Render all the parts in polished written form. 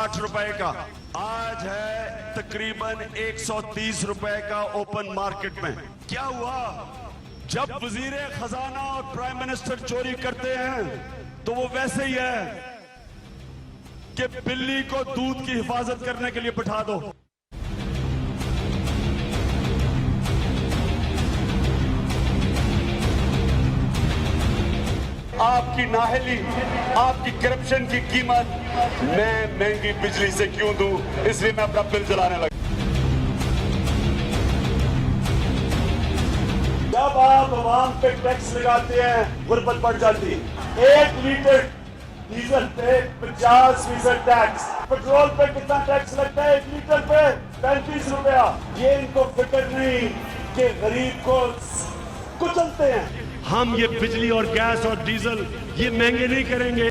160 रुपए का, आज है तकरीबन 130 रुपए का ओपन मार्केट में। क्या हुआ? जब वजीर खजाना और प्राइम मिनिस्टर चोरी करते हैं तो वो वैसे ही है कि बिल्ली को दूध की हिफाजत करने के लिए बिठा दो। आपकी नाहली, आपकी करप्शन की कीमत मैं महंगी बिजली से क्यों दूं, इसलिए मैं अपना बिल जलाने लगा। जब आप आवाम पे टैक्स लगाते हैं गुर्बत बढ़ जाती है। 1 लीटर डीजल पे 50% टैक्स, पेट्रोल पे कितना टैक्स लगता है 1 लीटर पे? 35 रुपया। ये इनको फिक्र नहीं कि गरीब को कुचलते हैं। हम ये बिजली और गैस और डीजल ये महंगे नहीं करेंगे।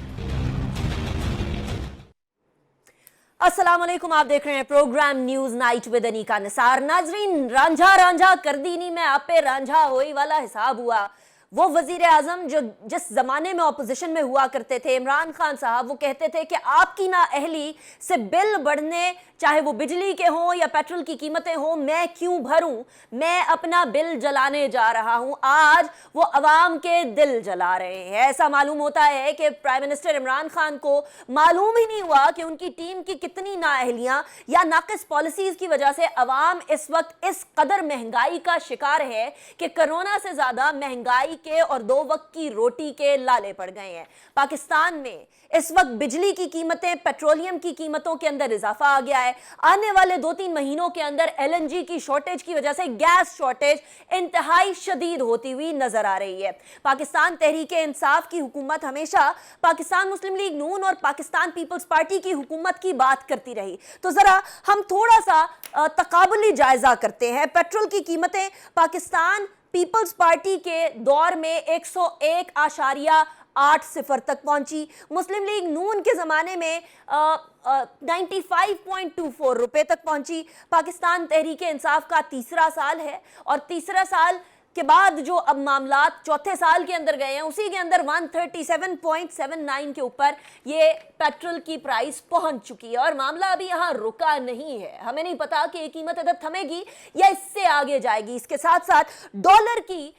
अस्सलाम वालेकुम, आप देख रहे हैं program news night with Anika Nisar. नाजरीन, रांझा रांझा कर दी नहीं, मैं आप पे रांझा होई वाला हिसाब हुआ। वो वजीर आजम जो जिस जमाने में ऑपोजिशन में हुआ करते थे, इमरान खान साहब, वो कहते थे कि आपकी नाअहली से बिल बढ़ने, चाहे वो बिजली के हों या पेट्रोल की कीमतें हों, मैं क्यों भरूं, मैं अपना बिल जलाने जा रहा हूं। आज वो अवाम के दिल जला रहे हैं। ऐसा मालूम होता है कि प्राइम मिनिस्टर इमरान खान को मालूम ही नहीं हुआ कि उनकी टीम की कितनी नाअहलियां या नाकिस पॉलिसीज की वजह से अवाम इस वक्त इस कदर महंगाई का शिकार है कि कोरोना से ज्यादा महंगाई के और 2 वक्त की रोटी के लाले पड़ गए हैं। पाकिस्तान में इस वक्त बिजली की कीमतें, पेट्रोलियम की कीमतों के अंदर इजाफा आ गया है। आने वाले 2-3 महीनों के अंदर एलएनजी की शॉर्टेज की वजह से गैस शॉर्टेज इंतहाई शदीद होती हुई नजर आ रही है। पाकिस्तान तहरीके इंसाफ की हुकूमत हमेशा पाकिस्तान मुस्लिम लीग नून और पाकिस्तान पीपल्स पार्टी की हुकूमत की बात करती रही। तो जरा हम थोड़ा सा तकाबुली जायजा करते हैं। पेट्रोल की कीमतें पाकिस्तान पीपल्स पार्टी के दौर में 101.80 तक पहुंची। मुस्लिम लीग नून के जमाने में 95.24 रुपए तक पहुंची। पाकिस्तान तहरीके इंसाफ का तीसरा साल है और तीसरा साल के बाद जो अब मामलात चौथे साल के अंदर गए हैं, उसी के अंदर 137.79 के ऊपर ये पेट्रोल की प्राइस पहुंच चुकी है। और मामला अभी यहाँ रुका नहीं है। हमें नहीं पता कि ये कीमत अगर थमेगी या इससे आगे जाएगी। इसके साथ साथ डॉलर की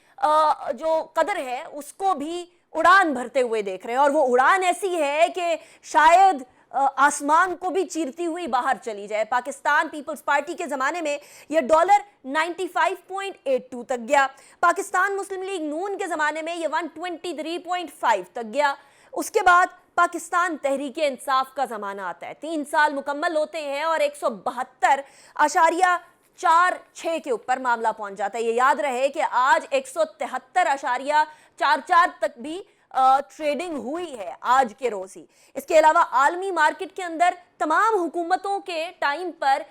जो कदर है उसको भी उड़ान भरते हुए देख रहे हैं, और वो उड़ान ऐसी है कि शायद आसमान को भी चीरती हुई बाहर चली जाए। पाकिस्तान पीपल्स पार्टी के जमाने में यह डॉलर 95.82 तक गया। पाकिस्तान मुस्लिम लीग नून के जमाने में यह 123.5 तक गया। उसके बाद पाकिस्तान तहरीके इंसाफ का जमाना आता है। 3 साल मुकम्मल होते हैं और 172.46 के ऊपर मामला पहुंच जाता है। ये याद रहे कि आज 173.44 तक भी ट्रेडिंग हुई है आज के रोज ही। इसके अलावा आलमी मार्केट के अंदर तमाम हुकूमतों के टाइम पर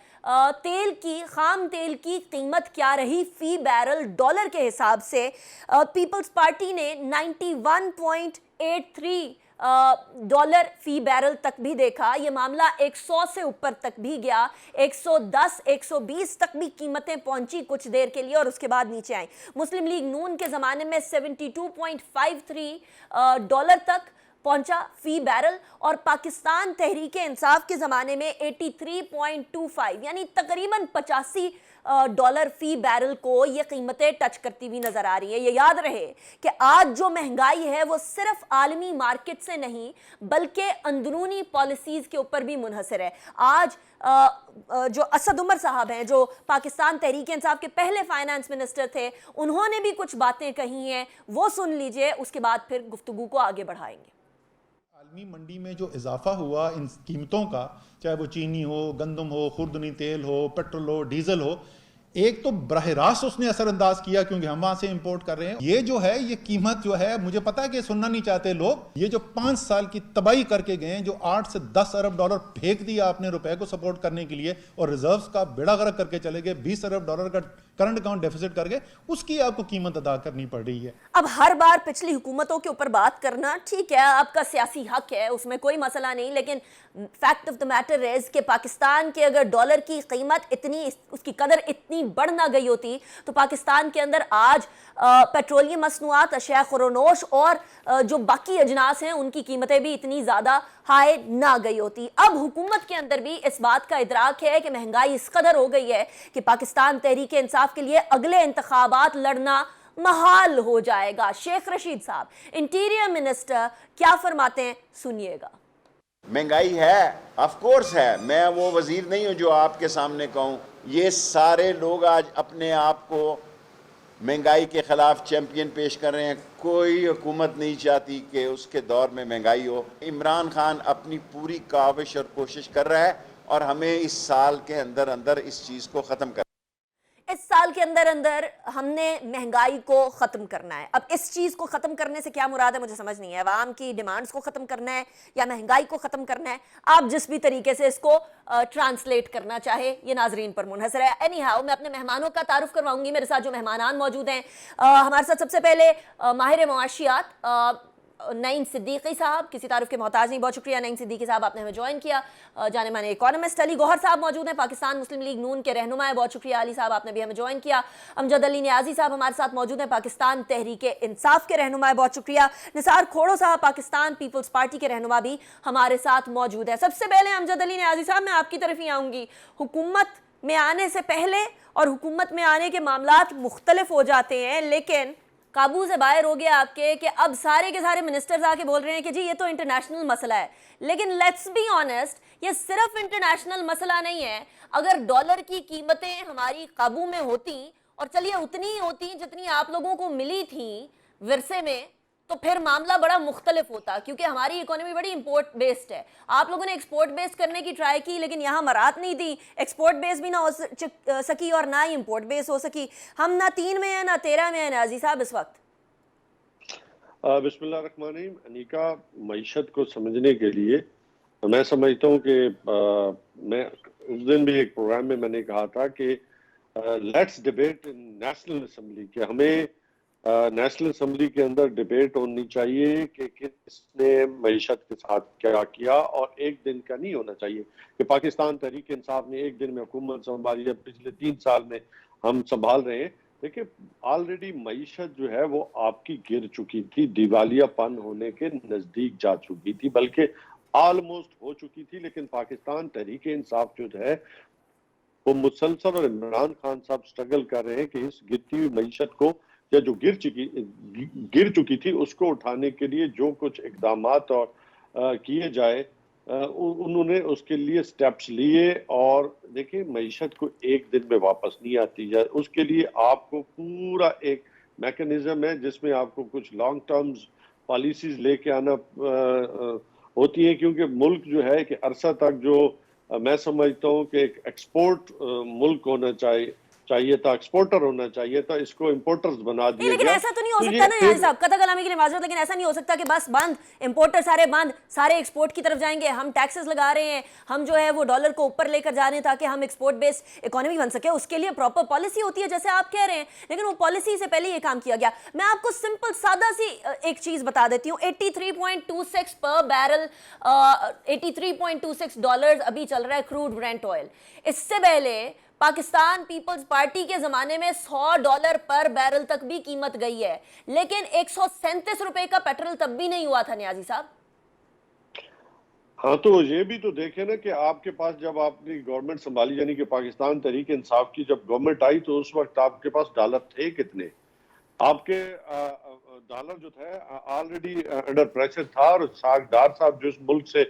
खाम तेल की कीमत क्या रही फी बैरल डॉलर के हिसाब से, पीपल्स पार्टी ने 91.83 डॉलर फी बैरल तक भी देखा। यह मामला 100 से ऊपर तक भी गया। 110, 120 तक भी कीमतें पहुंची कुछ देर के लिए और उसके बाद नीचे आई। मुस्लिम लीग नून के जमाने में 72.53 डॉलर तक पहुंचा फी बैरल, और पाकिस्तान तहरीके इंसाफ के जमाने में 83.25 यानी तकरीबन 85 डॉलर फी बैरल को ये कीमतें टच करती हुई नजर आ रही है। ये याद रहे कि आज जो महंगाई है वो सिर्फ आलमी मार्केट से नहीं बल्कि अंदरूनी पॉलिसीज के ऊपर भी मुनहसर है। आज जो असद उमर साहब हैं, जो पाकिस्तान तहरीके इंसाफ के पहले फाइनेंस मिनिस्टर थे, उन्होंने भी कुछ बातें कही हैं, वो सुन लीजिए, उसके बाद फिर गुफ्तगू को आगे बढ़ाएंगे। आलमी मंडी में जो इजाफा हुआ इन कीमतों का, चाहे वो चीनी हो, गंदम हो, खुर्दनी तेल हो, पेट्रोल हो, डीजल हो, एक तो बराह रास्त उसने असरअंदाज किया क्योंकि हम वहां से इंपोर्ट कर रहे हैं। ये जो है, ये कीमत जो है, मुझे पता है कि सुनना नहीं चाहते लोग, ये जो 5 साल की तबाही करके गए हैं, जो 8 से 10 अरब डॉलर फेंक दिया आपने रुपए को सपोर्ट करने के लिए और रिजर्व्स का बेड़ा गर्क करके चले गए, 20 अरब डॉलर का करंट अकाउंट डेफिसिट करके, उसकी आपको कीमत अदा करनी पड़ रही है। अब हर बार पिछली हुकूमतों के ऊपर बात करना ठीक है, आपका सियासी हक है, उसमें कोई मसला नहीं, लेकिन fact of the matter is कि पाकिस्तान के अगर डॉलर की कीमत इतनी, उसकी कदर इतनी बढ़ ना गई होती तो पाकिस्तान के अंदर आज पेट्रोलियम मसनूआत, अशिया खुरोनोश और जो बाकी अजनास हैं उनकी कीमतें भी इतनी ज़्यादा हाई ना गई होती। अब हुकूमत के अंदर भी इस बात का इदराक है कि महंगाई इस कदर हो गई है कि पाकिस्तान तहरीक इंसाफ के लिए अगले इंतखाबात लड़ना महाल हो जाएगा। शेख रशीद साहब, इंटीरियर मिनिस्टर, क्या फरमाते हैं, सुनिएगा। महंगाई है, ऑफ कोर्स है। मैं वो वजीर नहीं हूं जो आपके सामने कहूं। ये सारे लोग आज अपने आप को महंगाई के खिलाफ चैंपियन पेश कर रहे हैं। कोई हुकूमत नहीं चाहती कि उसके दौर में महंगाई हो। इमरान खान अपनी पूरी काविश और कोशिश कर रहा है और हमें इस साल के अंदर अंदर इस चीज़ को ख़त्म कर, इस साल के अंदर अंदर हमने महंगाई को खत्म करना है। अब इस चीज को खत्म करने से क्या मुराद है मुझे समझ नहीं है। अवाम की डिमांड्स को खत्म करना है या महंगाई को खत्म करना है, आप जिस भी तरीके से इसको ट्रांसलेट करना चाहे ये नाजरीन पर मुनहसर है। एनी हाउ, मैं अपने मेहमानों का तारुफ करवाऊंगी। मेरे साथ जो मेहमान मौजूद हैं, हमारे साथ सबसे पहले माहिर मुआशियात नईम सिद्दीकी साहब, किसी तारुफ के मोहताज नहीं, बहुत शुक्रिया नईम सिद्दीकी साहब, आपने हमें ज्वाइन किया। जाने माने इकोनॉमिस्ट अली गौहर साहब मौजूद हैं, पाकिस्तान मुस्लिम लीग नून के रहनुमा है, बहुत शुक्रिया अली साहब, आपने भी हमें ज्वाइन किया। अमजद अली नियाजी साहब हमारे साथ मौजूद हैं, पाकिस्तान तहरीक इंसाफ के रहनुमा है, बहुत शुक्रिया। निसार खोड़ो साहब, पाकिस्तान पीपल्स पार्टी के रहनुमा, भी हमारे साथ मौजूद है। सबसे पहले अमजद अली नियाजी साहब, मैं आपकी तरफ ही आऊँगी। हुकूमत में आने से पहले और हुकूमत में आने के मामलात मुख्तलिफ हो जाते हैं, लेकिन काबू से बाहर हो गया आपके कि अब सारे के सारे मिनिस्टर्स आके बोल रहे हैं कि जी ये तो इंटरनेशनल मसला है। लेकिन लेट्स बी ऑनेस्ट, ये सिर्फ इंटरनेशनल मसला नहीं है। अगर डॉलर की कीमतें हमारी काबू में होती, और चलिए उतनी ही होती जितनी आप लोगों को मिली थी विरसे में, तो फिर मामला बड़ा मुख्तलिफ होता, क्योंकि हमारी इकोनॉमी बड़ी इंपोर्ट बेस्ड है। आप लोगों ने एक्सपोर्ट बेस्ड करने की ट्राई की, लेकिन यहाँ मरात नहीं दी। एक्सपोर्ट बेस्ड भी ना हो सकी और ना ही इंपोर्ट बेस्ड हो सकी। हम ना 3 में है ना 13 में है ना अजीज साहब इस वक्त। बिस्मिल्लाहिर्रहमानिर्रहीम। अनीका, मईशत को समझने के लिए मैं समझता हूँ कि मैं उस दिन भी एक प्रोग्राम में मैंने कहा था कि let's debate in national assembly, कि हमें नेशनल असेंबली के अंदर डिबेट होनी चाहिए कि किसने मईशत के साथ क्या किया, और एक दिन का नहीं होना चाहिए कि पाकिस्तान तहरीक इंसाफ ने एक दिन में हुकूमत संभाली है, पिछले 3 साल में हम संभाल रहे हैं। देखिए, ऑलरेडी मईशत जो है वो आपकी गिर चुकी थी, दिवालियापन होने के नजदीक जा चुकी थी, बल्कि ऑलमोस्ट हो चुकी थी। लेकिन पाकिस्तान तहरीक इंसाफ जो है वो मुसलसल, और इमरान खान साहब स्ट्रगल कर रहे हैं कि इस गिरती हुई मईशत को, या जो गिर चुकी थी, उसको उठाने के लिए जो कुछ इकदामात और किए जाए, उन्होंने उसके लिए स्टेप्स लिए। और देखिए, मईशत को एक दिन में वापस नहीं आती है, उसके लिए आपको पूरा एक मैकेनिज्म है जिसमें आपको कुछ लॉन्ग टर्म्स पॉलिसीज लेके आना होती है, क्योंकि मुल्क जो है कि अरसा तक जो मैं समझता हूँ कि एक एक्सपोर्ट मुल्क होना चाहिए था, एक्सपोर्टर होना चाहिए था, इसको इंपोर्टर्स बना दिया। लेकिन ऐसा तो नहीं हो सकता ना यानी साहब, कतल कलामी के लिए माजरत, लेकिन ऐसा नहीं हो सकता कि बस बंद, इंपोर्टर सारे बंद, सारे एक्सपोर्ट की तरफ जाएंगे। हम टैक्सेस लगा रहे हैं, हम जो है वो डॉलर को ऊपर लेकर जा रहे हैं ताकि हम एक्सपोर्ट बेस्ड इकोनॉमी बन सके। उसके लिए प्रॉपर पॉलिसी होती है जैसे आप कह रहे हैं, लेकिन वो पॉलिसी से पहले ये काम किया गया। मैं आपको सिंपल सादा सी एक चीज बता देती हूँ। 83.26 पर बैरल, $83.26 अभी चल रहा है क्रूड ब्रेंट ऑयल। इससे पहले पाकिस्तान पीपल्स पार्टी के जमाने में $100 पर बैरल तक भी कीमत गई है, लेकिन 137 रुपए का पेट्रोल तब भी नहीं हुआ था नियाजी साहब। हाँ, तो ये भी तो देखे ना कि आपके पास जब आपने गवर्नमेंट संभाली, यानी कि पाकिस्तान तहरीक इंसाफ की जब गवर्नमेंट आई, तो उस वक्त आपके पास डॉलर थे कितने? आपके डॉलर जो था ऑलरेडी अंडर प्रेशर था, और सागदार साहब जो इस मुल्क से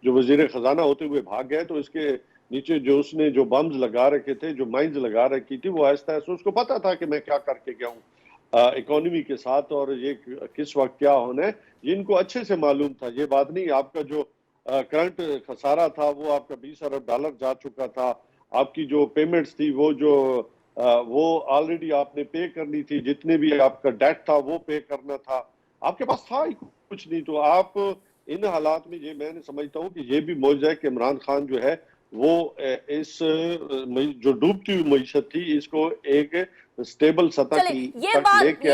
जो वजीर खजाना होते हुए भाग गए, तो इसके नीचे जो उसने जो बम्स लगा रखे थे, जो माइंस लगा रखी थी, वो आहिस्ता आहिस्ता उसको पता था कि मैं क्या करके गया हूँ इकोनॉमी के साथ, और ये किस वक्त क्या होना है, ये इनको अच्छे से मालूम था। ये बात नहीं, आपका जो करंट खसारा था वो आपका $20 अरब जा चुका था। आपकी जो पेमेंट्स थी वो ऑलरेडी आपने पे करनी थी, जितने भी आपका डेट था वो पे करना था, आपके पास था ही कुछ नहीं। तो आप इन हालात में, ये मैंने समझता हूँ कि ये भी मौजूद है कि इमरान खान जो है वो इस जो डूबती हुई मईशत थी, इसको एक स्टेबल सतह की ये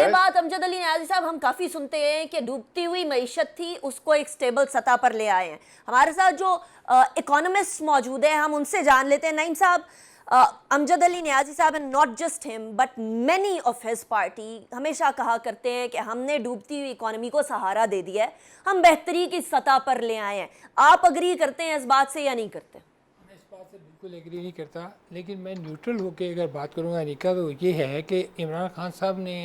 बात अमजद अली नियाजी साहब हम काफी सुनते हैं कि डूबती हुई मईशत थी, उसको एक स्टेबल सतह पर ले आए हैं। हमारे साथ जो इकोनॉमिस्ट मौजूद है, हम उनसे जान लेते हैं। नईम साहब, अमजद अली नियाजी साहब and not just him but many of his party हमेशा कहा करते हैं कि हमने डूबती हुई इकोनॉमी को सहारा दे दिया है, हम बेहतरी की सतह पर ले आए हैं। आप अग्री करते हैं इस बात से या नहीं करते? मैं इस बात से बिल्कुल एग्री नहीं करता, लेकिन मैं न्यूट्रल होकर अगर बात करूँगा अनिका, तो ये है कि इमरान खान साहब ने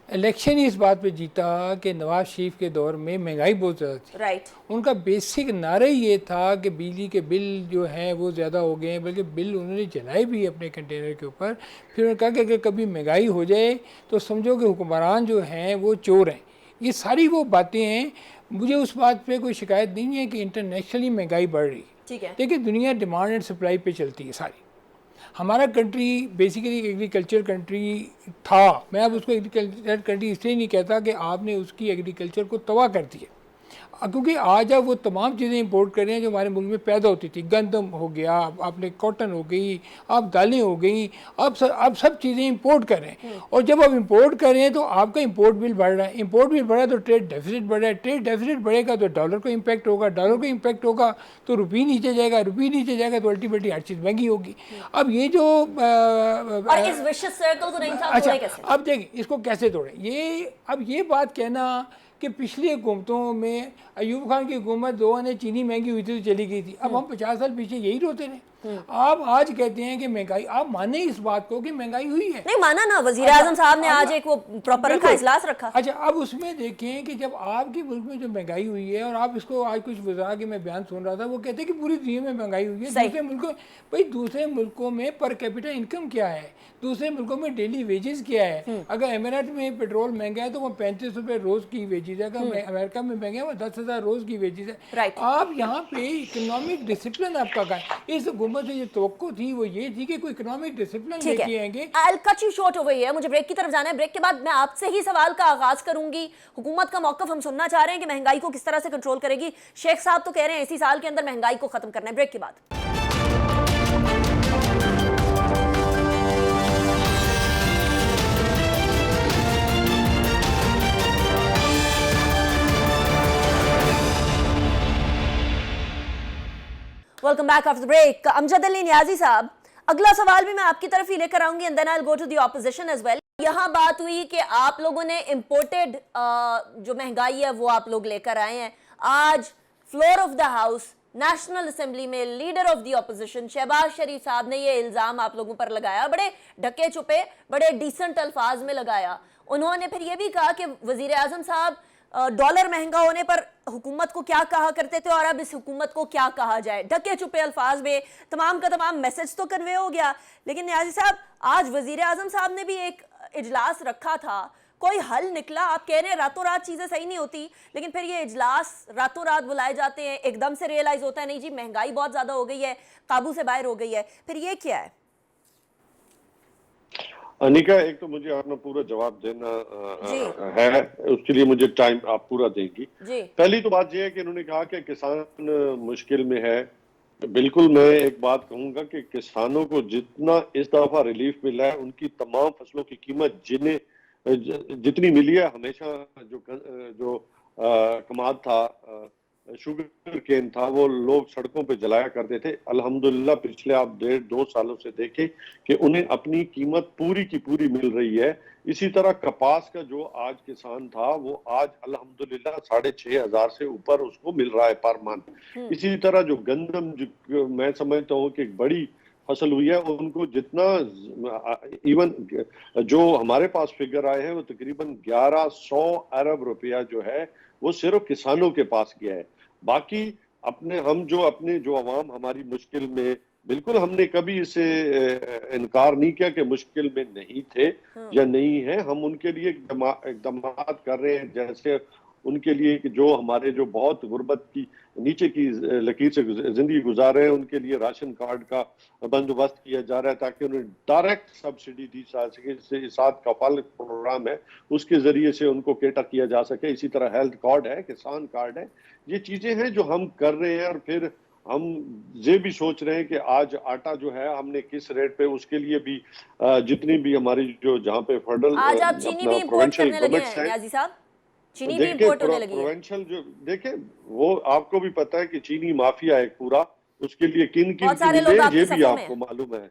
इलेक्शन ही इस बात पे जीता कि नवाज शरीफ के दौर में महंगाई बहुत ज़्यादा थी। राइट। उनका बेसिक नारा ही ये था कि बिजली के बिल जो हैं वो ज़्यादा हो गए हैं, बल्कि बिल उन्होंने जलाए भी अपने कंटेनर के ऊपर। फिर उन्होंने कहा कि अगर कभी महंगाई हो जाए तो समझो कि हुक्मरान जो हैं वो चोर हैं। ये सारी वो बातें हैं। मुझे उस बात पे कोई शिकायत नहीं है कि इंटरनेशनली महंगाई बढ़ रही है, ठीक है, लेकिन दुनिया डिमांड एंड सप्लाई पे चलती है सारी। हमारा कंट्री बेसिकली एग्रीकल्चर कंट्री था। मैं अब उसको एग्रीकल्चर कंट्री इसलिए नहीं कहता कि आपने उसकी एग्रीकल्चर को तबाह कर दिया, क्योंकि आज आप वो तमाम चीज़ें इंपोर्ट कर रहे हैं जो हमारे मुल्क में पैदा होती थी। गंदम हो गया, आपने कॉटन हो गई, आप दालें हो गई, आप सब चीज़ें इंपोर्ट कर रहे हैं। और जब आप इंपोर्ट कर रहे हैं तो आपका इंपोर्ट बिल बढ़ रहा है। इंपोर्ट बिल बढ़ा तो ट्रेड डेफिसिट बढ़ रहा है। ट्रेड डेफिसिट बढ़ेगा तो डॉलर को इम्पैक्ट होगा, डॉलर को इम्पैक्ट होगा तो रुपये नीचे जाएगा, रुपये नीचे जाएगा तो अल्टीमेटली हर चीज़ महंगी होगी। अब ये जो और इस विशियस सर्कल को नहीं था, अच्छा, कैसे? अब देखिए इसको कैसे तोड़ें। अब ये बात कहना कि पिछली हुकूमतों में अयूब खान की हुकूमत दो ने चीनी महंगी हुई थी तो चली गई थी। अब हम 50 साल पीछे यही रोते रहे। आप आज कहते हैं कि महंगाई, आप माने इस बात को कि महंगाई हुई है? नहीं माना ना, वजीर आजम साहब ने आज एक वो प्रॉपर रखा, इजलास रखा। अच्छा, अब उसमें देखें कि जब आपके मुल्क में जो महंगाई हुई है, और आप इसको आज कुछ वज़रा के मैं बयान सुन रहा था, वो कहते हैं कि पूरी दुनिया में महंगाई हुई है। दूसरे मुल्कों, भाई दूसरे मुल्कों में पर कैपिटा इनकम क्या है, दूसरे मुल्कों में डेली वेजेस क्या है। अगर अमेरिका में पेट्रोल महंगा है तो वो 35 रुपये रोज़ की वेजेस है, अगर अमेरिका में महंगा है वो 10,000 रोज़ की वेजेस है। आप यहाँ पे इकोनॉमिक डिसिप्लिन आपका कहा है। इस हुकूमत से जो तवक्को थी वो ये थी कि कोई इकोनॉमिक डिसिप्लिन लेके आएंगे। I'll cut you short over here, मुझे ब्रेक की तरफ जाना है। ब्रेक के बाद मैं आपसे ही सवाल का आगाज करूंगी। हुकूमत का मौकफ हम सुनना चाह रहे हैं कि महंगाई को किस तरह से कंट्रोल करेगी। शेख साहब तो कह रहे हैं इसी साल के अंदर महंगाई को खत्म करना है। ब्रेक के बाद welcome back after break. Amjad Ali Niazi साहब, अगला सवाल भी मैं आपकी तरफ ही लेकर आऊंगी and then I will go to the opposition as well. यहाँ बात हुई कि आप लोगों ने इंपोर्टेड जो महंगाई है वो आप लोग लेकर आए हैं। आज floor of the house national assembly में leader of the opposition Shahbaz Sharif sahab ने ये इल्जाम आप लोगों पर लगाया, बड़े ढके छुपे, बड़े डिसेंट अल्फाज में लगाया। उन्होंने फिर ये भी कहा कि वजीर आजम साहब डॉलर महंगा होने पर हुकूमत को क्या कहा करते थे और अब इस हुकूमत को क्या कहा जाए। ढके छुपे अल्फाज में तमाम का तमाम मैसेज तो कन्वे हो गया, लेकिन नियाजी साहब आज वजीर आजम साहब ने भी एक इजलास रखा था, कोई हल निकला? आप कह रहे हैं रातों रात चीजें सही नहीं होती, लेकिन फिर ये इजलास रातों रात बुलाए जाते हैं, एकदम से रियलाइज होता है नहीं जी महंगाई बहुत ज्यादा हो गई है, काबू से बाहर हो गई है, फिर ये क्या है? अनिका, एक तो मुझे अपना पूरा जवाब देना है, उसके लिए मुझे टाइम आप पूरा देंगी। पहली तो बात यह है कि इन्होंने कहा कि किसान मुश्किल में है। बिल्कुल, मैं एक बात कहूंगा कि किसानों को जितना इस दफा रिलीफ मिला है, उनकी तमाम फसलों की कीमत जितनी मिली है, हमेशा जो कमाद था, शुगर केन था, वो लोग सड़कों पे जलाया करते थे। अल्हम्दुलिल्लाह पिछले आप 1.5-2 सालों से देखें कि उन्हें अपनी कीमत पूरी की पूरी मिल रही है। इसी तरह कपास का जो आज किसान था वो आज अल्हम्दुलिल्लाह 6,500 से ऊपर उसको मिल रहा है पर मंथ। इसी तरह जो गंदम, जो मैं समझता हूँ कि एक बड़ी फसल हुई है, उनको जितना इवन जो हमारे पास फिगर आए हैं वो तकरीबन 1100 अरब रुपया जो है वो सिर्फ किसानों के पास गया है। बाकी हम जो अवाम हमारी मुश्किल में, बिल्कुल हमने कभी इसे इनकार नहीं किया कि मुश्किल में नहीं थे या नहीं है। हम उनके लिए इक़दामात कर रहे हैं, जैसे उनके लिए कि जो हमारे जो बहुत गुर्बत की नीचे की लकीर से जिंदगी गुजार रहे हैं, उनके लिए राशन कार्ड का बंदोबस्त किया जा रहा है ताकि उन्हें डायरेक्ट सब्सिडी दी जा सके। साथ कफालत प्रोग्राम है, उसके जरिए से उनको केटर किया जा सके। इसी तरह हेल्थ कार्ड है, किसान कार्ड है। ये चीजें हैं जो हम कर रहे हैं। और फिर हम ये भी सोच रहे हैं कि आज आटा जो है हमने किस रेट पे, उसके लिए भी जितनी भी हमारी जो जहाँ पे फेडरल आज आप चीनी भी इंपोर्ट करने लगे हैं नियाजी साहब, चीनी भी इंपोर्ट होने लगी है। प्रोविंशियल जो देखे, वो आपको भी पता है कि चीनी माफिया है पूरा, उसके लिए किन किन ये भी आपको मालूम है।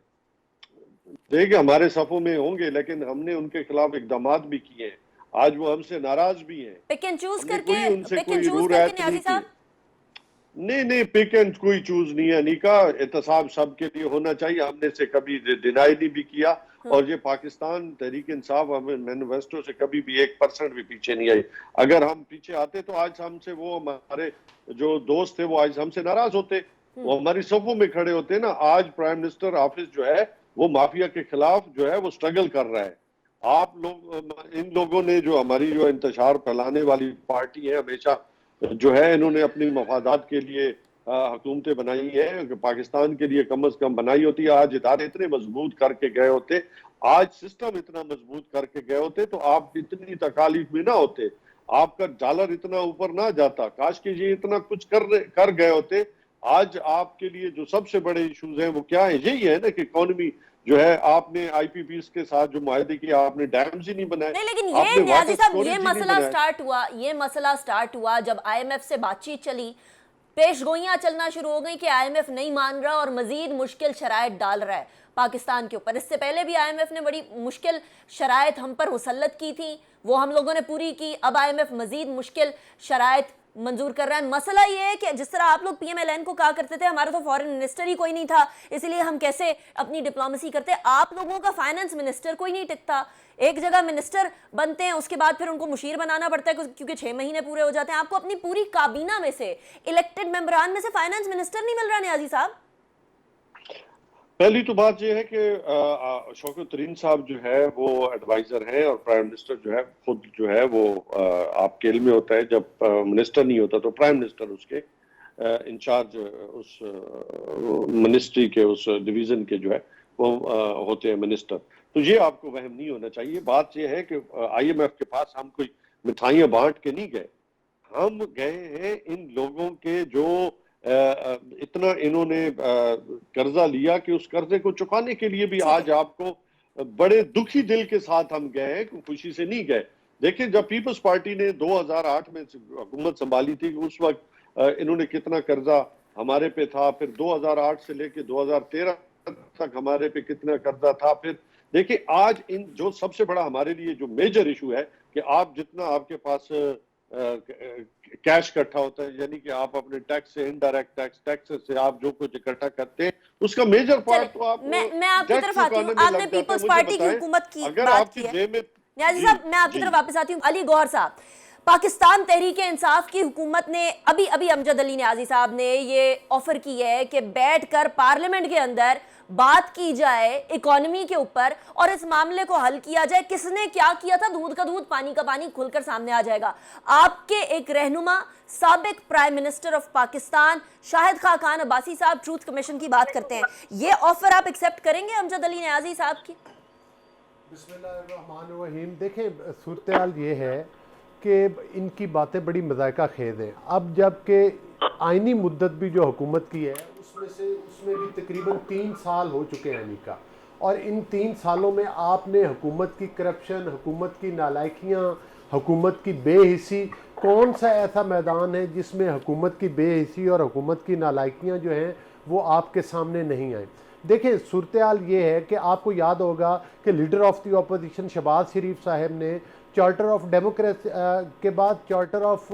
देखिए हमारे सफों में होंगे, लेकिन हमने उनके खिलाफ इकदाम भी किए हैं। आज वो हमसे नाराज भी हैं। पिक एंड चूज हमने करके, कोई उनसे पिक कोई एंड चूज रू करके रैयत न्याजी नहीं साहब। की। नहीं, पिक एंड कोई चूज नहीं है अनिका, एहतसाब सबके लिए होना चाहिए। हमने से कभी डिनाई नहीं भी किया, और ये पाकिस्तान तहरीक इंसाफ हमें मैनिफेस्टो से कभी भी 1% भी पीछे नहीं आई। अगर हम पीछे आते तो आज हमसे वो हमारे जो दोस्त थे वो आज हमसे नाराज होते, वो हमारी सफों में खड़े होते ना। आज प्राइम मिनिस्टर ऑफिस जो है वो माफिया के खिलाफ जो है वो स्ट्रगल कर रहा है। आप लोग, इन लोगों ने जो हमारी जो इंतशार फैलाने वाली पार्टी है, हमेशा जो है इन्होंने अपनी मफादात के लिए हुकूमतें बनाई है, कि पाकिस्तान के लिए कम अज कम बनाई होती है। आज इदारे इतने मजबूत करके गए होते, आज सिस्टम इतना मजबूत करके गए होते, तो आप इतनी तकालीफ में ना होते, आपका डॉलर इतना ऊपर ना जाता। काश कि ये इतना कुछ कर गए होते। आज आपके लिए जो सबसे बड़े इश्यूज हैं वो क्या है? यही है ना कि इकोनॉमी जो है, आपने आईपीपीएस के साथ जो मुआहदे किया, आपने डैम्स ही नहीं बनाए। नहीं, लेकिन आपने ये न्याजी वाटर साहब, स्टोरेज ये ही नहीं मसला बनाए। स्टार्ट हुआ जब आईएमएफ से बातचीत चली, पेशगोइयां चलना शुरू हो गई कि आईएमएफ नहीं मान रहा और मजीद मुश्किल शराइत डाल रहा है पाकिस्तान के ऊपर। इससे पहले भी आईएमएफ ने बड़ी मुश्किल शराइत हम पर मुसल्लत की थी, वो हम लोगों ने पूरी की। अब आईएमएफ मजीद मुश्किल शराइत मंजूर कर रहा है। मसला ये है कि जिस तरह आप लोग पीएमएलएन को कहा करते थे हमारा तो फॉरेन मिनिस्टर ही कोई नहीं था, इसलिए हम कैसे अपनी डिप्लोमेसी करते। आप लोगों का फाइनेंस मिनिस्टर कोई नहीं टिकता, एक जगह मिनिस्टर बनते हैं, उसके बाद फिर उनको मुशीर बनाना पड़ता है क्योंकि 6 महीने पूरे हो जाते हैं। आपको अपनी पूरी काबीना में से, इलेक्टेड मेंबरान में से फाइनेंस मिनिस्टर नहीं मिल रहा न्याजी साहब। पहली तो बात यह है कि शौकत तरीन साहब जो है वो एडवाइजर हैं, और प्राइम मिनिस्टर जो है खुद जो है वो आपके इल्म में होता है, जब मिनिस्टर नहीं होता तो प्राइम मिनिस्टर उसके इंचार्ज उस मिनिस्ट्री के, उस डिवीजन के जो है वो होते हैं मिनिस्टर। तो ये आपको वहम नहीं होना चाहिए। बात यह है कि आईएमएफ के पास हम कोई मिठाइयां बांट के नहीं गए, हम गए हैं इन लोगों के जो इतना इन्होंने कर्जा लिया कि उस कर्जे को चुकाने के लिए भी आज आपको बड़े दुखी दिल के साथ हम गए हैं, खुशी से नहीं गए। देखिए जब पीपल्स पार्टी ने 2008 में हुकूमत संभाली थी, उस वक्त इन्होंने कितना कर्जा हमारे पे था, फिर 2008 से लेके 2013 तक हमारे पे कितना कर्जा था। फिर देखिए आज इन जो सबसे बड़ा हमारे लिए जो मेजर इशू है कि आप जितना आपके पास कैश इकट्ठा होता है, यानी कि आप अपने टैक्स से, इनडायरेक्ट टैक्स से आप जो कुछ इकट्ठा करते हैं, उसका मेजर पार्ट तो आप मैं आपकी तरफ आती हूँ। आपने पीपल्स पार्टी की हुकूमत की बात की है न्याजी साहब, मैं आपकी तरफ वापस आती हूँ। अली गौहर साहब, पाकिस्तान तहरीक इंसाफ की हुकूमत ने अभी अमजद अली न्याजी साहब ने ये ऑफर की है कि बैठकर पार्लियामेंट के अंदर बात की जाए इकोनॉमी के ऊपर और इस मामले को हल किया जाए। किसने क्या किया था, दूध का दूध पानी का पानी खुलकर सामने आ जाएगा। आपके एक रहनुमा साबिक prime minister of Pakistan Shahid Khan Abbasi साहब ट्रूथ कमीशन की बात करते हैं, ये ऑफर आप एक्सेप्ट करेंगे अमजद अली न्याजी साहब की? बिस्मिल्लाहिर्रहमानिर्रहीम। देखें सूरत ये है कि इनकी बातें बड़ी मज़ायका खेद हैं। अब जबकि आइनी मुद्दत भी जो हुकूमत की है उसमें भी तकरीबन 3 साल हो चुके हैं अनिका, और इन 3 सालों में आपने हुकूमत की करप्शन, हुकूमत की नालायकियाँ, हुकूमत की बेहिसी, कौन सा ऐसा मैदान है जिसमें हुकूमत की बेहिसी और हुकूमत की नालायकियाँ जो हैं वो आपके सामने नहीं आए। देखें सूरत हाल ये है कि आपको याद होगा कि leader of the opposition Shahbaz Sharif sahab ने चार्टर ऑफ डेमोक्रेसी के बाद चार्टर ऑफ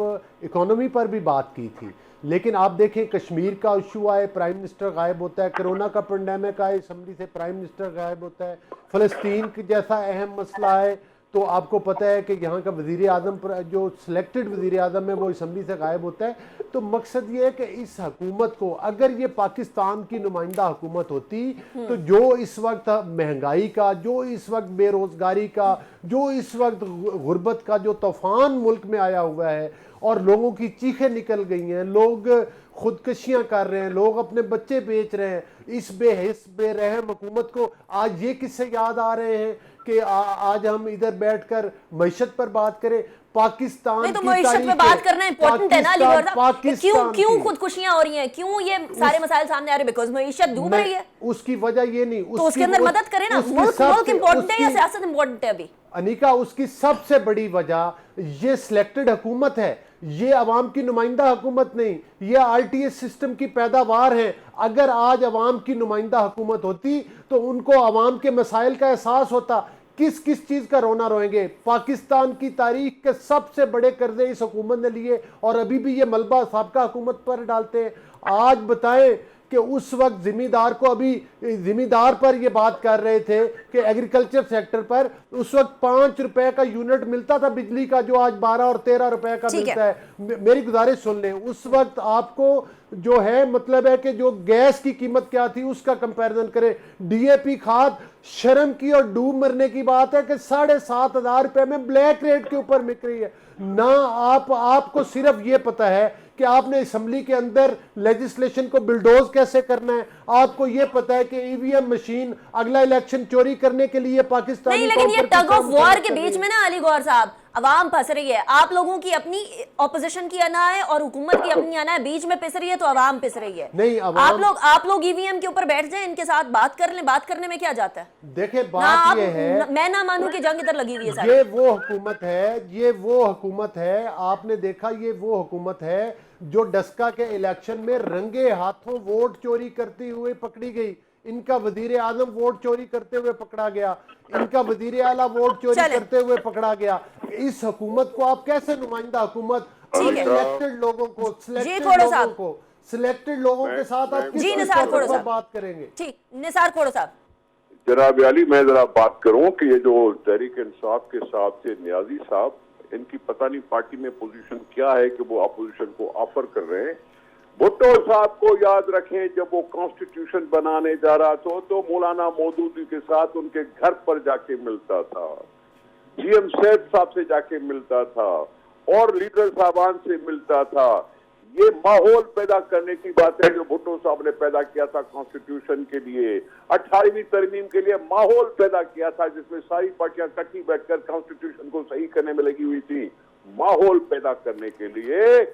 इकोनॉमी पर भी बात की थी, लेकिन आप देखें कश्मीर का इशू आए प्राइम मिनिस्टर गायब होता है, कोरोना का पेंडेमिक आए असम्बली से प्राइम मिनिस्टर गायब होता है, फ़लस्तीन जैसा अहम मसला है तो आपको पता है कि यहाँ का वज़ीर आज़म जो सिलेक्टेड वज़ीर आज़म है वो असम्बली से गायब होता है। तो मकसद ये है कि इस हुकूमत को, अगर ये पाकिस्तान की नुमाइंदा हुकूमत होती तो जो इस वक्त महंगाई का, जो इस वक्त बेरोज़गारी का, जो इस वक्त गुर्बत का जो तूफ़ान मुल्क में आया हुआ है और लोगों की चीखें निकल गई हैं, लोग खुदकशियाँ कर रहे हैं, लोग अपने बच्चे बेच रहे हैं, इस बेहिस बेरहम हुकूमत को आज ये किस्से याद आ रहे हैं कि आज हम इधर बैठकर मईशत पर बात करें। पाकिस्तान नहीं तो मईशत पे बात करना इंपॉर्टेंट है ना अली गौहर साहब, क्यों खुदकुशियां हो रही हैं, क्यों ये सारे मसाइल सामने आ रहे हैं? बिकॉज़ मईशत डूब रही है। उसकी वजह ये नहीं, तो उसके अंदर मदद करें ना। मुल्क इंपॉर्टेंट है या सियासत इंपॉर्टेंट है? अभी अनिका उसकी सबसे बड़ी वजह ये सिलेक्टेड हुकूमत है, ये अवाम की नुमाइंदा हुकूमत नहीं, ये आरटीएस सिस्टम की पैदावार है। अगर आज अवाम की नुमाइंदा हुकूमत होती तो उनको अवाम के मसाइल का एहसास होता। किस किस चीज़ का रोना रोएंगे? पाकिस्तान की तारीख के सबसे बड़े कर्जे इस हुकूमत ने लिए और अभी भी ये मलबा साबका हुकूमत पर डालते हैं। आज बताएं कि उस वक्त जिम्मेदार को, अभी जिम्मेदार पर ये बात कर रहे थे कि एग्रीकल्चर सेक्टर पर उस वक्त 5 रुपए का यूनिट मिलता था बिजली का, जो आज 12 और 13 रुपए का मिलता है। मेरी गुजारिश सुन लें, उस वक्त आपको जो है मतलब है कि जो गैस की कीमत क्या थी उसका कंपैरिजन करें। डीएपी खाद शर्म की और डूब मरने की बात है कि 7,500 रुपए में ब्लैक रेट के ऊपर बिक रही है ना। आपको सिर्फ ये पता है कि आपने असेंबली के अंदर लेजिस्लेशन को बिल्डोज कैसे करना है। आपको ये पता है कि ईवीएम मशीन अगला इलेक्शन चोरी करने के लिए पाकिस्तानी नहीं, लेकिन ये टग ऑफ वॉर के बीच में ना अली गौहर साहब, अवाम फंस रही है। आप लोगों की अपनी ऑपोजिशन की अना है और हुकूमत की अपनी अना है, बीच में पिस रही है तो अवाम पिस रही है। नहीं, आप लोग ईवीएम के ऊपर बैठ जाएं, इनके साथ बात कर लें। बात करने में क्या जाता है? देखिए बात ये है, मैं ना मानूं कि जंग इधर लगी हुई है। ये वो हुकूमत है, आपने देखा, ये वो हुकूमत है जो डस्का के इलेक्शन में रंगे हाथों वोट चोरी करती हुए पकड़ी गई। इनका वजीर आजम वोट चोरी करते हुए पकड़ा गया, इनका वजीर आला वोट चोरी करते हुए पकड़ा गया। इस हुकूमत को आप कैसे नुमाइंदा हुकूमत, इलेक्टेड लोगों को, सिलेक्टेड लोगों के साथ आप किस पर बात करेंगे? ठीक, निसार खोड़ो साहब। जनाब अली, मैं जरा बात करूं कि ये जो तहरीक इंसाफ के साहब थे नियाजी साहब, इनकी पता नहीं पार्टी में पोजीशन क्या है कि वो अपोजिशन को ऑफर कर रहे हैं। भुट्टो साहब को याद रखें, जब वो कॉन्स्टिट्यूशन बनाने जा रहा था तो मौलाना मौदूदी के साथ उनके घर पर जाके मिलता था, जीएम सैद साहब से जाके मिलता था और लीडर साहबान से मिलता था। ये माहौल पैदा करने की बात है जो भुट्टो साहब ने पैदा किया था कॉन्स्टिट्यूशन के लिए, 18वीं तरमीम के लिए माहौल पैदा किया था जिसमें सारी पार्टियां इकट्ठी बैठकर कॉन्स्टिट्यूशन को सही करने में लगी हुई थी। माहौल पैदा करने के लिए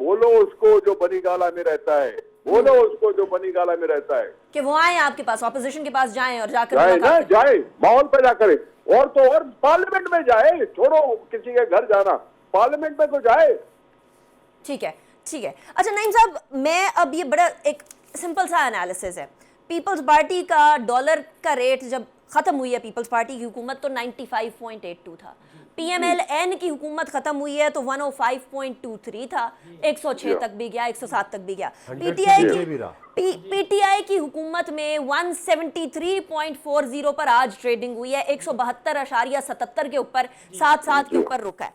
बोलो उसको जो बनीगाला में रहता है, बोलो उसको जो बनीगाला में रहता है कि वो आए आपके पास, ऑपोजिशन के पास जाएं और जाकर जाए, माहौल पैदा करे। और तो और पार्लियामेंट में जाए, छोड़ो किसी के घर जाना, पार्लियामेंट में तो जाए। ठीक है, ठीक है। अच्छा नईम साहब, मैं अब ये बड़ा एक सिंपल सा एनालिसिस है। पीपल्स पार्टी का डॉलर का रेट जब खत्म हुई है, पीपल्स पार्टी की हुकूमत, तो 95.82 था। पीएमएल-एन की हुकूमत खत्म हुई है तो 105.23 था, 106 तक भी गया, 107 तक भी गया। पीटीआई की हुकूमत में 173.40 पर आज ट्रेडिंग हुई है, 172.77 के ऊपर 7 के ऊपर रुका है।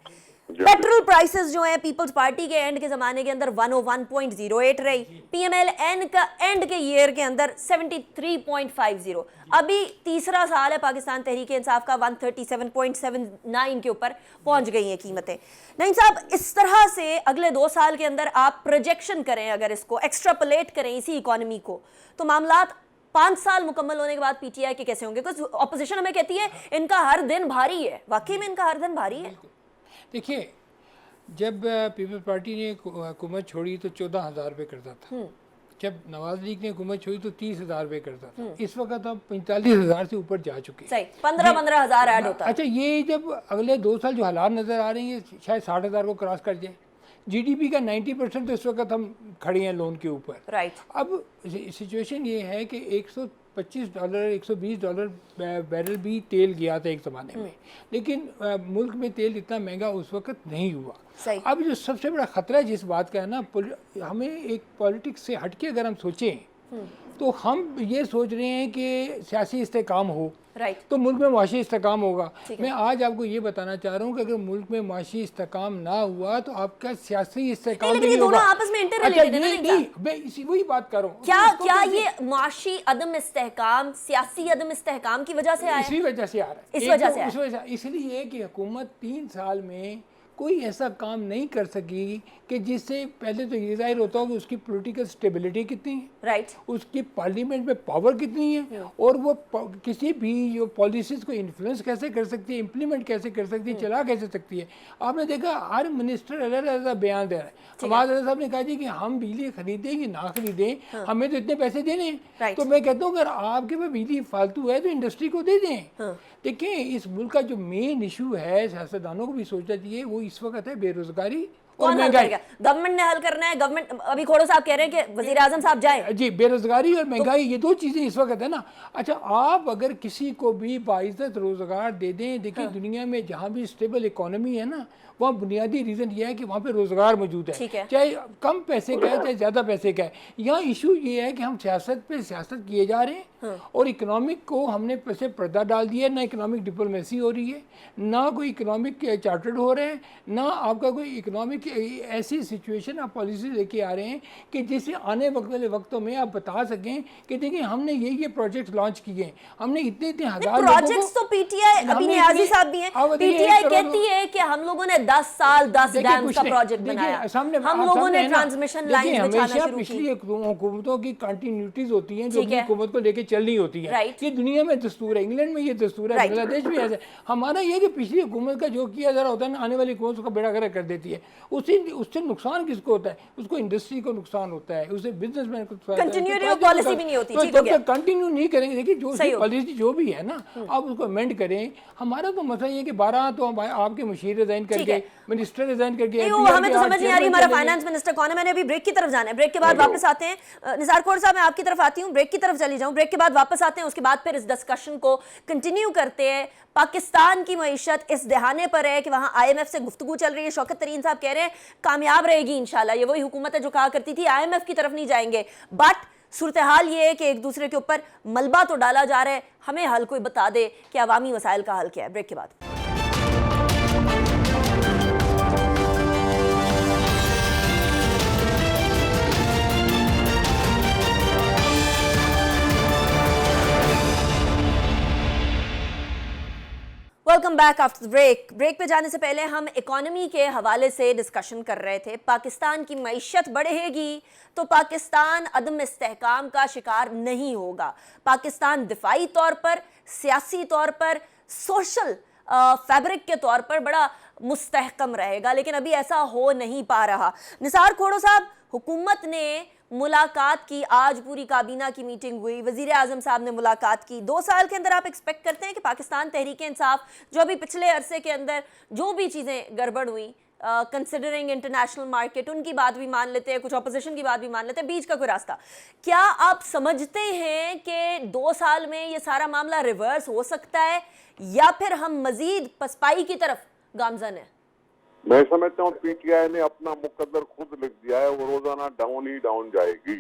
पेट्रोल प्राइसेस जो है पीपल्स पार्टी के एंड के जमाने के अंदर 101.08 रही, पीएमएल-एन का एंड के ईयर के अंदर 73.50। अभी तीसरा साल है पाकिस्तान तहरीक इंसाफ का, 137.79 के ऊपर पहुंच गई हैं कीमतें। नहीं साहब, इस तरह से अगले 2 साल के अंदर आप प्रोजेक्शन करें, अगर इसको एक्स्ट्रापोलेट करें इसी इकोनॉमी को, तो मामलात 5 साल मुकम्मल होने के बाद पीटीआई के कैसे होंगे? कुछ ऑपोजिशन हमें कहती है इनका हर दिन भारी है, वाकई में इनका हर दिन भारी है। देखिए, जब पीपल्स पार्टी ने हुकूमत छोड़ी तो 14,000 रुपये करता था, जब नवाज लीग ने हुकूमत छोड़ी तो 30,000 रुपये करता था। इस वक्त अब 45,000 से ऊपर जा चुके हैं। सही, 15,000 ऐड होता है। अच्छा, ये जब अगले 2 साल जो हालात नज़र आ रहे हैं, शायद 60,000 को क्रॉस कर जाए। जीडीपी का 90% तो इस वक्त हम खड़े हैं लोन के ऊपर। राइट। अब सिचुएशन ये है कि $125 $120 बैरल भी तेल गया था एक ज़माने में, लेकिन मुल्क में तेल इतना महंगा उस वक्त नहीं हुआ। सही। अब जो सबसे बड़ा ख़तरा है जिस बात का है ना, हमें एक पॉलिटिक्स से हटके अगर हम सोचें तो हम ये सोच रहे हैं कि सियासी इस्तेकाम हो, राइट, तो मुल्क में माशी इस्तेकाम होगा। मैं आज आपको ये बताना चाह रहा हूँ कि अगर मुल्क में माशी इस्तेकाम ना हुआ तो आपका सियासी इस्तेकाम नहीं होगा। आपस में इंटररिलेटेड है ना? मैं इसी वही बात कर रहा हूँ। क्या ये माशी अदम इस्तेहकाम सियासी अदम इस्तेहकाम की वजह से आया है? इसी वजह से आ रहा है। इस वजह से इसलिए कि हुकूमत 3 साल में कोई ऐसा काम नहीं कर सकी कि जिससे पहले तो ये जाहिर होता हो कि उसकी पॉलिटिकल स्टेबिलिटी कितनी है, राइट, उसकी पार्लियामेंट में पावर कितनी है, और वो किसी भी जो पॉलिसीज़ को इन्फ्लुएंस कैसे कर सकती है, इम्प्लीमेंट कैसे कर सकती है, चला कैसे सकती है। आपने देखा हर मिनिस्टर अलग बयान दे रहा है। नवाज साहब ने कहा जी कि हम बिजली खरीदें कि ना खरीदें, हमें तो इतने पैसे देने हैं। तो मैं कहता हूँ अगर आपके पास बिजली फालतू है तो इंडस्ट्री को दे दें। देखिए, इस मुल्क का जो मेन इशू है, सियासतदानों को भी सोचना चाहिए, वो इस वक्त है बेरोजगारी कौन हल करेगा? गवर्नमेंट ने हल करना है। गवर्नमेंट, अभी खोड़ो साहब कह रहे हैं कि वजीर आजम साहब जाएं। जी, बेरोजगारी और महंगाई ये दो चीज़ें इस वक्त है ना। अच्छा, आप अगर किसी को भी बाइज्जत रोज़गार दे दें, देखिए दुनिया में जहाँ भी स्टेबल इकोनॉमी है ना, वहाँ बुनियादी रीज़न ये है कि वहाँ पे रोज़गार मौजूद है, चाहे कम पैसे का है चाहे ज़्यादा पैसे का है। यहाँ इशू ये है कि हम सियासत पे सियासत किए जा रहे हैं और इकोनॉमिक को हमने पैसे पर्दा डाल दिया है। ना इकोनॉमिक डिप्लोमेसी हो रही है, ना कोई इकोनॉमिक चार्टर्ड हो रहे हैं, ना आपका कोई इकोनॉमिक ऐसी सिचुएशन आप पॉलिसी लेके आ रहे हैं कि जिससे आने वाले वक्तों में आप बता सकें कि देखिए हमने ये प्रोजेक्ट लॉन्च किए हैं, हमने इतने हजार प्रोजेक्ट्स। तो पीटीआई, अभी नियाजी साहब भी हैं, पीटीआई कहती है कि हम लोगों ने 10 साल 10 डैम्स का प्रोजेक्ट बनाया, हम लोगों ने ट्रांसमिशन लाइन बिछाना शुरू की। पिछली हुकूमतों की कंटिन्यूटीज होती हैं जो हुकूमत को लेके चलनी होती है। ये दुनिया में दस्तूर है, इंग्लैंड में ये दस्तूर है, बांग्लादेश भी ऐसा। हमारा ये कि पिछली हुकूमत का जो किया जा रहा होता है ना, आने वाली हुकूमत उसका बेड़ा गर्क कर देती है। उससे नुकसान किसको होता है? उसको इंडस्ट्री को नुकसान होता है, उससे बिजनेसमैन को नुकसान होता है। कंटिन्यूटी ऑफ पॉलिसी भी नहीं होती। तो जब तक कंटिन्यू नहीं करेंगे, देखिए जो पॉलिसी जो भी है ना, आप उसको अमेंड करें। हमारा तो मसला ये है कि 12 तो आपके मुशीर रिजाइन करके, मिनिस्टर रिजाइन करके, हमें तो समझ नहीं आ रही हमारा फाइनेंस मिनिस्टर कौन है। मैंने अभी ब्रेक की तरफ जाना है, ब्रेक के बाद वापस आते हैं। निसार खोड़ साहब, मैं आपकी तरफ आती हूँ, ब्रेक की तरफ चली जाऊँ, ब्रेक के बाद वापस आते हैं, उसके बाद फिर इस डिस्कशन को कंटिन्यू करते हैं। पाकिस्तान की मईशत इस दहाने पर है कि वहाँ IMF से गुफ्तगू चल रही है। शौकत तरीन साहब कह रहे हैं कामयाब रहेगी इंशाल्लाह। ये वही हुकूमत है जो कहा करती थी IMF की तरफ नहीं जाएंगे, बट सूरत हाल ये है कि एक दूसरे के ऊपर मलबा तो डाला जा रहा है। हमें हल कोई बता दे कि अवामी मसाइल का हल क्या है। ब्रेक के बाद welcome back after break. Break पे जाने से पहले हम इकोनॉमी के हवाले से डिस्कशन कर रहे थे। पाकिस्तान की मईशत बढ़ेगी तो पाकिस्तान अदम इस्तेहकाम का शिकार नहीं होगा। पाकिस्तान दिफाई तौर पर, सियासी तौर पर, सोशल फैब्रिक के तौर पर बड़ा मुस्तहकम रहेगा, लेकिन अभी ऐसा हो नहीं पा रहा। निसार खोड़ो साहब, हुकूमत ने मुलाकात की, आज पूरी काबीना की मीटिंग हुई, वजीर आजम साहब ने मुलाकात की। 2 साल के अंदर आप एक्सपेक्ट करते हैं कि पाकिस्तान तहरीक इंसाफ, जो अभी पिछले अरसे के अंदर जो भी चीज़ें गड़बड़ हुई, कंसिडरिंग इंटरनेशनल मार्केट, उनकी बात भी मान लेते हैं, कुछ ऑपोजिशन की बात भी मान लेते हैं, बीच का कोई रास्ता, क्या आप समझते हैं कि 2 साल में ये सारा मामला रिवर्स हो सकता है या फिर हम मजीद पसपाई की तरफ गामजन है? मैं समझता हूँ पीटीआई ने अपना मुकद्दर खुद लिख दिया है, वो रोजाना डाउन ही डाउन जाएगी।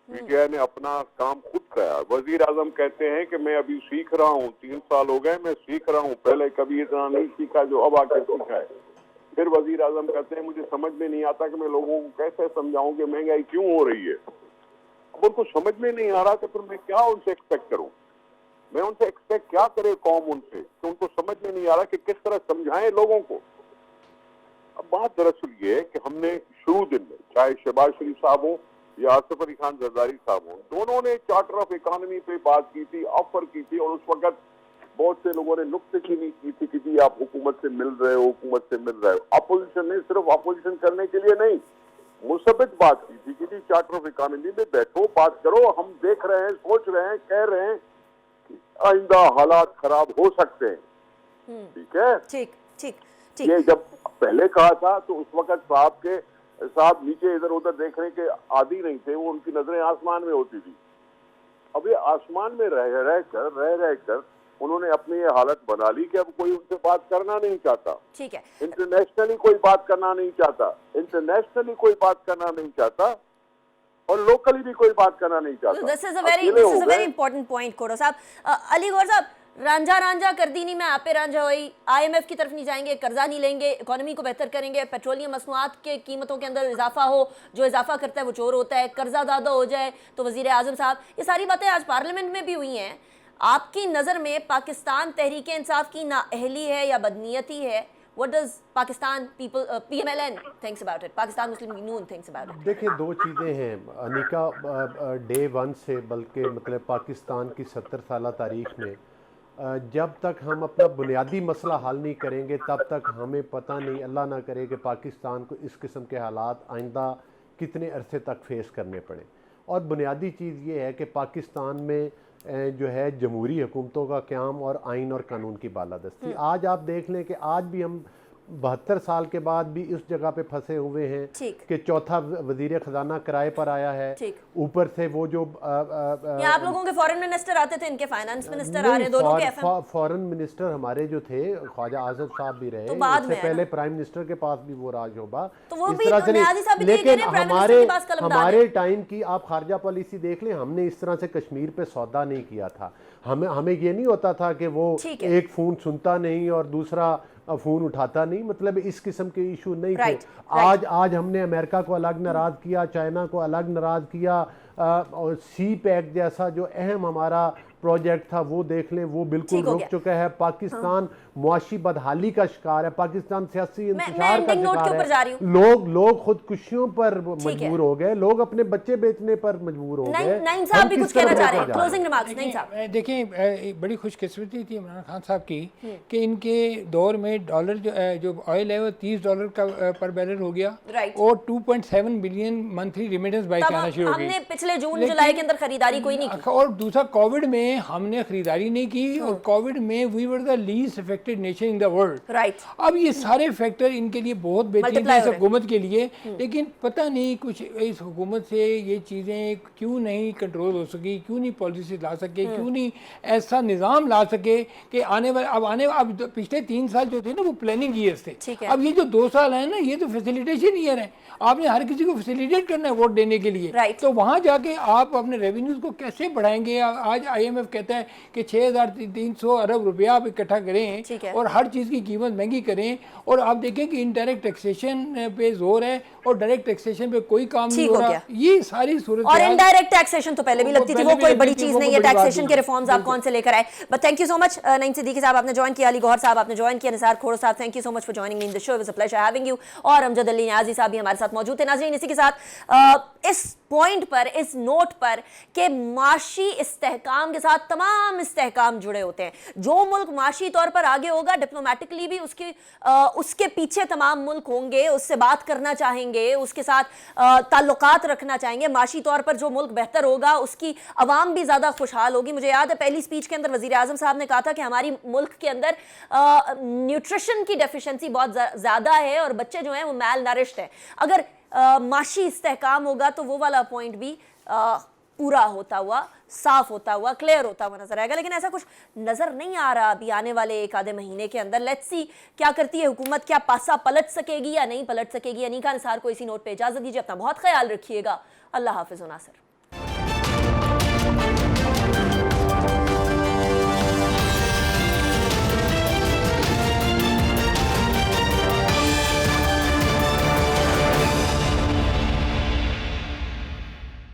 पीटीआई ने अपना काम खुद किया। वजीर आजम कहते हैं कि मैं अभी सीख रहा हूँ, 3 साल हो गए मैं सीख रहा हूँ, पहले कभी इतना नहीं सीखा जो अब आके सीखा है। फिर वजीर आजम कहते हैं मुझे समझ में नहीं आता कि मैं लोगों को कैसे समझाऊं कि महंगाई क्यों हो रही है। अब उनको समझ में नहीं आ रहा तो फिर मैं क्या उनसे एक्सपेक्ट करूं? मैं उनसे एक्सपेक्ट क्या करे कौम उनसे, तो उनको समझ में नहीं आ रहा कि किस तरह समझाएं लोगों को। अब बात दरअसल ये है कि हमने शुरू दिन में, चाहे शहबाज शरीफ साहब हो या आसिफ अली खान जरदारी साहब हो, दोनों ने चार्टर ऑफ इकोनॉमी पे बात की थी, ऑफर की थी, और उस वक्त बहुत से लोगों ने नुक्तेचीनी की थी कि जी आप हुकूमत से मिल रहे हो, हुकूमत से मिल रहे हो। अपोजिशन ने सिर्फ अपोजिशन करने के लिए नहीं, मुसबित बात की थी कि जी चार्टर ऑफ इकोनॉमी में बैठो, बात करो, हम देख रहे हैं, सोच रहे हैं, कह रहे हैं कि आइंदा हालात खराब हो सकते हैं। ठीक है, ठीक ठीक ठीक। ये जब पहले कहा था तो उस वक्त साहब नीचे इधर उधर देखने के आदी नहीं थे, वो उनकी नजरें आसमान में होती थी। अब ये आसमान में रह कर उन्होंने अपनी ये हालत बना ली कि अब कोई उनसे बात करना नहीं चाहता। ठीक है, इंटरनेशनली कोई बात करना नहीं चाहता, इंटरनेशनली कोई बात करना नहीं चाहता, और लोकली भी कोई बात करना नहीं चाहता। This is a very important point Khoso sahab. Ali गौर साहब, रांझा कर दी नहीं, मैं आप पे रांझा हुई, IMF की तरफ नहीं जाएंगे, कर्जा नहीं लेंगे, इकोनॉमी को बेहतर करेंगे, पेट्रोलियम मसनूआत के कीमतों के अंदर इजाफा हो, जो इजाफा करता है वो चोर होता है, कर्जा ज़्यादा हो जाए तो वजीर आजम साहब, ये सारी बातें आज पार्लियामेंट में भी हुई हैं। आपकी नज़र में पाकिस्तान तहरीक इंसाफ की नाअहली है या बदनीयती है? What does Pakistan people, PMLN thinks about it? Pakistan Muslim Union thinks about it? देखिए, 2 चीज़ें हैं अनिका। डे 1 से, बल्कि मतलब पाकिस्तान की 70 साल तारीख में, जब तक हम अपना बुनियादी मसला हल नहीं करेंगे तब तक हमें पता नहीं, अल्लाह ना करे कि पाकिस्तान को इस किस्म के हालात आइंदा कितने अरसे तक फेस करने पड़े। और बुनियादी चीज़ ये है कि पाकिस्तान में जो है जमहूरी हुकूमतों का क़याम और आइन और कानून की बालादस्ती। आज आप देख लें कि आज भी हम 72 साल के बाद भी इस जगह पे फंसे हुए हैं ठीक। कि चौथा वजीर खजाना किराए पर आया है। ठीक। ऊपर से वो जो आप लोगों के फॉरेन मिनिस्टर आते थे, इनके फाइनेंस मिनिस्टर आ रहे हैं, दोनों के एफएम। फॉरेन मिनिस्टर हमारे जो थे ख्वाजा आसिफ साहब भी रहे, तो बाद इससे में पहले प्राइम मिनिस्टर के पास भी वो राज होगा, तो वो इस भी तरह से न्याजी साहब भी नहीं। यही कह लेकिन रहे हैं, प्राइम मिनिस्टर के पास कलम डालें। हमारे टाइम की आप खारजा पॉलिसी देख लें, हमने इस तरह से कश्मीर पे सौदा नहीं किया था। हमें ये नहीं होता था कि वो एक फोन सुनता नहीं और दूसरा फोन उठाता नहीं, मतलब इस किस्म के इशू नहीं थे। आज हमने अमेरिका को अलग नाराज किया, चाइना को अलग नाराज किया, और सी पैक जैसा जो अहम हमारा प्रोजेक्ट था वो देख लें, वो बिल्कुल रुक चुका है। पाकिस्तान मुआशी बदहाली का शिकार है, पाकिस्तान सियासी इंतशार का शिकार है। लोग खुदकुशियों पर मजबूर हो गए, लोग अपने बच्चे बेचने पर मजबूर हो गए। नईम साहब भी कुछ कहना चाह रहे हैं, क्लोजिंग रिमार्क्स। नईम साहब देखिए, बड़ी खुशकिस्मती थी इमरान खान साहब की कि इनके दौर में डॉलर जो ऑयल है वो $30 का पर बैरल हो गया, और 2.7 बिलियन मंथली रिमिटेंस बाई से आना शुरू हो गई। हमने पिछले जून जुलाई के अंदर खरीदारी कोई नहीं की, और दूसरा कोविड में हमने खरीदारी नहीं की, और कोविड में we were the least affected nation in the world. Right. अब ये सारे फैक्टर इनके लिए बहुत बेहतरीन है, इस हुकूमत के लिए, लेकिन पता नहीं कुछ इस हुकूमत से ये चीज़ें क्यों नहीं कंट्रोल हो सकी, क्यों नहीं पॉलिसी ला सके, क्यों नहीं ऐसा निज़ाम ला सके कि अब पिछले 3 साल जो थे ना वो प्लानिंग ईयर्स थे। अब ये जो 2 साल है ना, ये तो फैसिलिटेशन ईयर है। आपने हर किसी को फैसिलिटेट करना है वोट देने के लिए, तो वहाँ जाके आप अपने रेवेन्यूज को कैसे बढ़ाएंगे? आज IMF कहता है कि 6,300 अरब रुपया आप इकट्ठा करें और हर चीज़ की कीमत महंगी करें, और आप देखें कि इनडायरेक्ट टैक्सेशन पे जोर है और डायरेक्ट टैक्सेशन पे कोई काम नहीं हो रहा। ये सारी सूरत, और इनडायरेक्ट टैक्सेशन तो पहले भी लगती थी, वो कोई बड़ी चीज नहीं है। टैक्सेशन के रिफॉर्म्स आप कौन से लेकर आए? But thank you so much. Naeem Siddiqui साहब आपने ज्वाइन किया, अली गौहर साहब आपने ज्वाइन किया, निसार खोड़ साहब thank you so much for joining me in the show, it was a pleasure having you, और अमजद अली नियाजी साहब भी हमारे साथ मौजूद थे। नाज़रीन, इसी के साथ इस पॉइंट पर, इस नोट पर कि माशी इस्तेहकाम के साथ तमाम इस्तेहकाम जुड़े होते हैं। जो मुल्क माशी तौर पर आगे होगा, डिप्लोमेटिकली भी उसके पीछे तमाम मुल्क होंगे, उससे बात करना चाहेंगे, उसके साथ ताल्लुकात रखना चाहेंगे। माशी तौर पर जो मुल्क बेहतर होगा उसकी अवाम भी ज़्यादा खुशहाल होगी। मुझे याद है पहली स्पीच के अंदर वज़ीर आज़म साहब ने कहा था कि हमारी मुल्क के अंदर न्यूट्रिशन की डेफिशिएंसी बहुत ज़्यादा है और बच्चे जो हैं वो मैल नरिश्ड हैं। अगर माशी इस्तेहकाम होगा तो वो वाला पॉइंट भी पूरा होता हुआ, साफ होता हुआ, क्लियर होता हुआ नजर आएगा। लेकिन ऐसा कुछ नजर नहीं आ रहा अभी आने वाले 1 आधे महीने के अंदर। लेट्स सी क्या करती है हुकूमत, क्या पासा पलट सकेगी या नहीं पलट सकेगी। अनीका निसार को इसी नोट पे इजाजत दीजिए, अपना बहुत ख्याल रखिएगा। अल्लाह हाफिज़। नासिर।